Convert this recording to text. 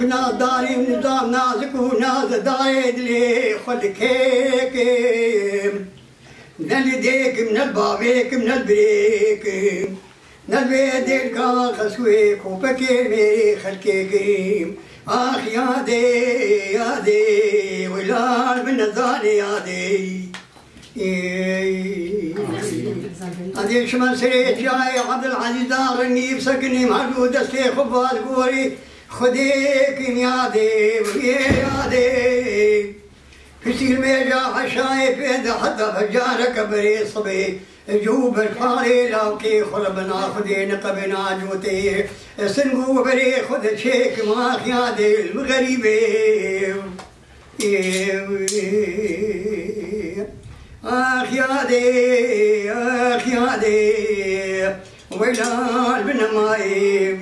بنا داري ونظام نازك وناز داري دلي خلك هيك من اليديك من البابيك من البريك من البيديك خسويك وبكي ميري خلكيك آخ يا دي ولال من الظالي يا دي هذه شمال سريت جاي عبد العزيز دارني بسكني معدود اسلي خباز قوري خديك يا دي في سير ميجا عشاي بيد حتى فجارك بري صبي جوب الفاري لاوكي خربنا خدين قبنا جوتي سنقو بري خذ شيك ما خيادي المغربي آخ يا دي ويلال بن ماي